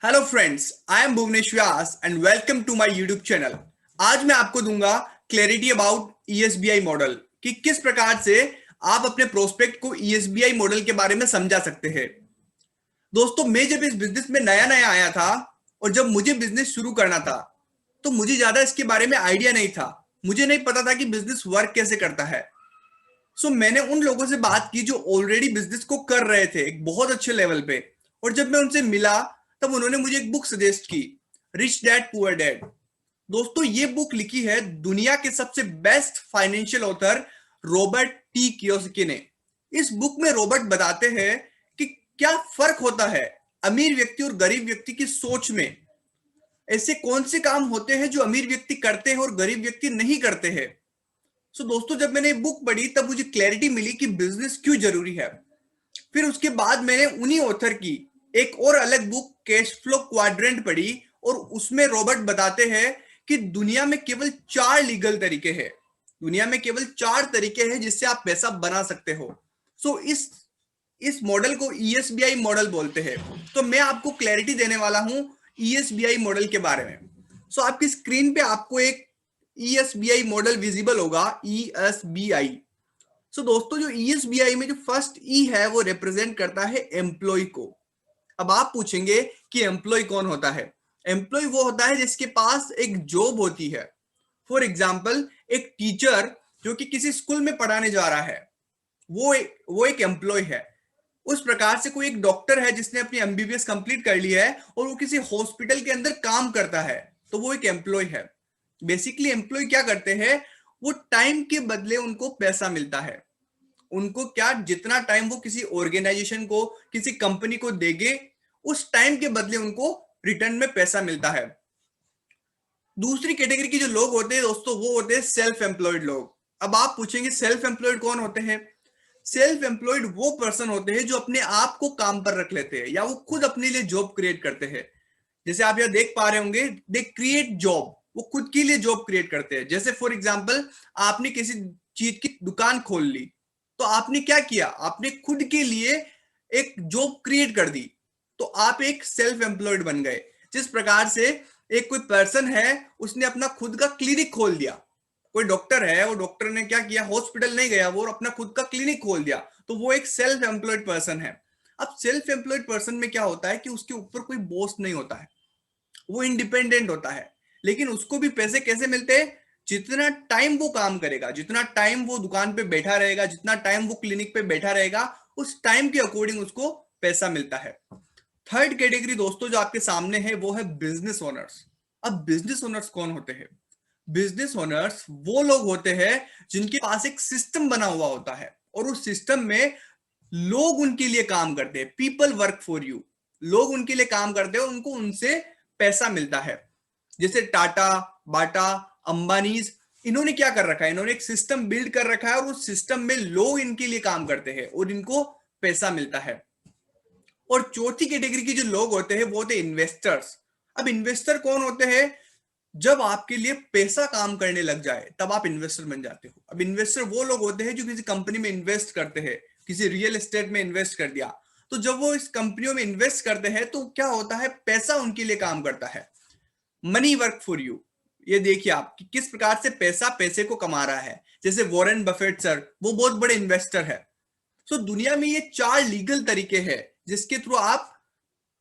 Hello friends, I am Bhuvnesh Vyas and welcome to my YouTube channel. आज मैं आपको दूंगा क्लैरिटी अबाउट ईएसबीआई मॉडल कि किस प्रकार से आप अपने प्रोस्पेक्ट को ईएसबीआई मॉडल के बारे में समझा सकते हैं। दोस्तों, मैं जब इस बिजनेस में नया नया आया था और जब मुझे बिजनेस शुरू करना था तो मुझे ज्यादा इसके बारे में आइडिया नहीं था। मुझे नहीं पता था कि बिजनेस वर्क कैसे करता है। मैंने उन लोगों से बात की जो ऑलरेडी बिजनेस को कर रहे थे एक बहुत अच्छे लेवल पे। और जब मैं उनसे मिला तब उन्होंने मुझे एक बुक सजेस्ट की, रिच डैड पुअर डैड। दोस्तों, ये बुक लिखी है दुनिया के सबसे best financial author Robert T Kiyosaki ने। इस बुक में रॉबर्ट बताते हैं कि क्या फर्क होता है अमीर व्यक्ति और गरीब व्यक्ति की सोच में। ऐसे कौन से काम होते हैं जो अमीर व्यक्ति करते हैं और गरीब व्यक्ति नहीं करते हैं। दोस्तों, जब मैंने बुक पढ़ी तब मुझे क्लैरिटी मिली कि बिजनेस क्यों जरूरी है। फिर उसके बाद मैंने उन्हीं ऑथर की एक और अलग बुक कैश फ्लो क्वाड्रेंट पढ़ी और उसमें रॉबर्ट बताते हैं कि दुनिया में केवल 4 तरीके हैं जिससे आप पैसा बना सकते हो। इस मॉडल को ईएसबीआई मॉडल बोलते हैं। तो मैं आपको क्लैरिटी देने वाला हूं ईएसबीआई मॉडल के बारे में। आपकी स्क्रीन पे आपको एक ईएसबीआई मॉडल विजिबल होगा, ईएसबीआई। दोस्तों, जो ईएसबीआई में जो फर्स्ट ई है वो रिप्रेजेंट करता है एम्प्लॉय को। अब आप पूछेंगे कि एम्प्लॉय कौन होता है। एम्प्लॉय वो होता है जिसके पास एक जॉब होती है। फॉर एग्जाम्पल, एक टीचर जो कि किसी स्कूल में पढ़ाने जा रहा है, वो एक एम्प्लॉय है। उस प्रकार से कोई एक डॉक्टर है जिसने अपनी एमबीबीएस कंप्लीट कर ली है और वो किसी हॉस्पिटल के अंदर काम करता है, तो वो एक एम्प्लॉय है। बेसिकली एम्प्लॉय क्या करते हैं, वो टाइम के बदले उनको पैसा मिलता है। उनको क्या, जितना टाइम वो किसी ऑर्गेनाइजेशन को, किसी कंपनी को देंगे, उस टाइम के बदले उनको रिटर्न में पैसा मिलता है। दूसरी कैटेगरी के जो लोग होते हैं दोस्तों, वो होते हैं सेल्फ एम्प्लॉयड लोग। अब आप पूछेंगे सेल्फ एम्प्लॉयड कौन होते हैं। सेल्फ एम्प्लॉयड वो पर्सन होते हैं जो अपने आप को काम पर रख लेते हैं या वो खुद अपने लिए जॉब क्रिएट करते हैं। जैसे आप यहां देख पा रहे होंगे, दे क्रिएट जॉब, वो खुद के लिए जॉब क्रिएट करते हैं। जैसे फॉर एग्जांपल, आपने किसी चीज की दुकान खोल ली, तो आपने क्या किया, आपने खुद के लिए एक जॉब क्रिएट कर दी, तो आप एक सेल्फ एम्प्लॉयड बन गए। जिस प्रकार से एक कोई पर्सन है, उसने अपना खुद का क्लिनिक खोल दिया। कोई डॉक्टर है, वो डॉक्टर ने क्या किया, हॉस्पिटल नहीं गया, वो अपना खुद का क्लिनिक खोल दिया, तो वो एक सेल्फ एम्प्लॉयड पर्सन है। अब सेल्फ एम्प्लॉयड पर्सन में क्या होता है कि उसके ऊपर कोई बॉस नहीं होता है, वो इंडिपेंडेंट होता है। लेकिन उसको भी पैसे कैसे मिलते हैं, जितना टाइम वो काम करेगा, जितना टाइम वो दुकान पे बैठा रहेगा, जितना टाइम वो क्लिनिक पे बैठा रहेगा, उस टाइम के अकॉर्डिंग उसको पैसा मिलता है। थर्ड कैटेगरी दोस्तों जो आपके सामने है वो है बिजनेस ओनर्स। अब बिजनेस ओनर्स कौन होते हैं। बिजनेस ओनर्स वो लोग होते हैं जिनके पास एक सिस्टम बना हुआ होता है और उस सिस्टम में लोग उनके लिए काम करते हैं। पीपल वर्क फॉर यू, लोग उनके लिए काम करते हैं, उनको उनसे पैसा मिलता है। जैसे टाटा, बाटा, अंबानीज, इन्होंने क्या कर रखा है, इन्होंने एक सिस्टम बिल्ड कर रखा है और उस सिस्टम में लोग इनके लिए काम करते हैं और इनको पैसा मिलता है। और चौथी कैटेगरी के जो लोग होते हैं वो होते हैं इन्वेस्टर्स। अब इन्वेस्टर कौन होते हैं, जब आपके लिए पैसा काम करने लग जाए तब आप इन्वेस्टर बन जाते हो। अब इन्वेस्टर वो लोग होते हैं जो किसी कंपनी में इन्वेस्ट करते हैं, किसी रियल एस्टेट में इन्वेस्ट कर दिया, तो जब वो इस कंपनियों में इन्वेस्ट करते हैं तो क्या होता है, पैसा उनके लिए काम करता है। Money work for you. ये देखिए आप कि किस प्रकार से पैसा पैसे को कमा रहा है। जैसे वॉरेन बफेट सर, वो बहुत बड़े इन्वेस्टर है। दुनिया में ये 4 लीगल तरीके हैं जिसके थ्रू आप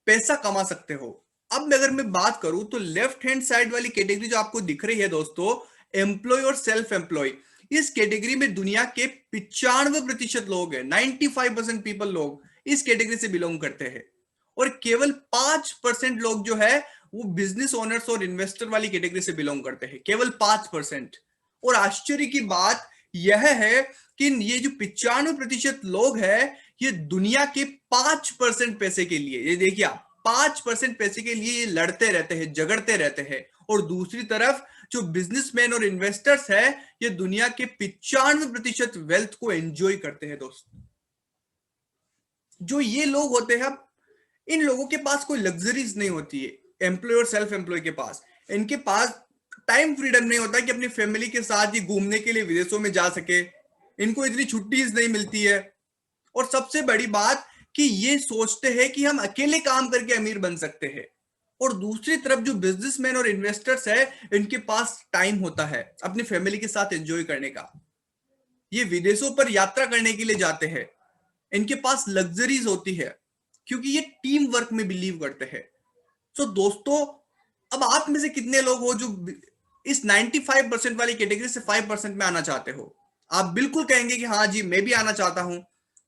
पैसा कमा सकते हो। अब अगर मैं बात करूं तो लेफ्ट हैंड साइड वाली कैटेगरी जो आपको दिख रही है दोस्तों, एम्प्लॉय और सेल्फ एम्प्लॉय, इस कैटेगरी में दुनिया के 95% लोग हैं, 95% पीपल लोग इस कैटेगरी से बिलोंग करते हैं। और केवल 5% लोग जो है वो बिजनेस ओनर्स और इन्वेस्टर वाली कैटेगरी से बिलोंग करते हैं, केवल 5%। और आश्चर्य की बात यह है कि ये जो 95% लोग हैं, ये दुनिया के 5% पैसे के लिए, ये देखिए आप, 5% पैसे के लिए ये लड़ते रहते हैं, झगड़ते रहते हैं। और दूसरी तरफ जो बिजनेसमैन और इन्वेस्टर्स है, ये दुनिया के 95% वेल्थ को एंजॉय करते हैं दोस्तों। जो ये लोग होते हैं, इन लोगों के पास कोई लग्जरीज नहीं होती है। एम्प्लॉय और सेल्फ एम्प्लॉय के पास, इनके पास टाइम फ्रीडम नहीं होता कि अपनी फैमिली के साथ ही घूमने के लिए विदेशों में जा सके। इनको इतनी छुट्टीज नहीं मिलती है। और सबसे बड़ी बात कि ये सोचते हैं कि हम अकेले काम करके अमीर बन सकते हैं। और दूसरी तरफ जो बिजनेसमैन और इन्वेस्टर्स है, इनके पास टाइम होता है अपनी फैमिली के साथ एंजॉय करने का। ये विदेशों पर यात्रा करने के लिए जाते हैं, इनके पास लग्जरीज होती है, क्योंकि ये टीम वर्क में बिलीव करते हैं। सो दोस्तों, अब आप में से कितने लोग हो जो इस 95% वाली कैटेगरी से 5% में आना चाहते हो? आप बिल्कुल कहेंगे कि हाँ जी, मैं भी आना चाहता हूं।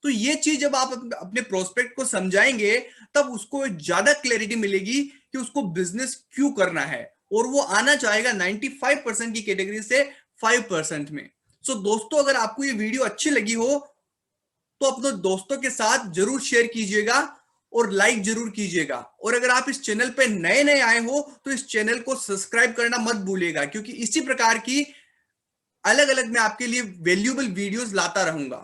तो ये चीज जब आप अपने प्रोस्पेक्ट को समझाएंगे, तब उसको ज्यादा क्लैरिटी मिलेगी कि उसको बिजनेस क्यों करना है, और वो आना चाहेगा 95% की कैटेगरी से 5% में। सो दोस्तों, अगर आपको ये वीडियो अच्छी लगी हो तो अपने दोस्तों के साथ जरूर शेयर कीजिएगा और लाइक जरूर कीजिएगा। और अगर आप इस चैनल पे नए नए आए हो तो इस चैनल को सब्सक्राइब करना मत भूलिएगा, क्योंकि इसी प्रकार की अलग अलग मैं आपके लिए वैल्यूएबल वीडियोस लाता रहूंगा।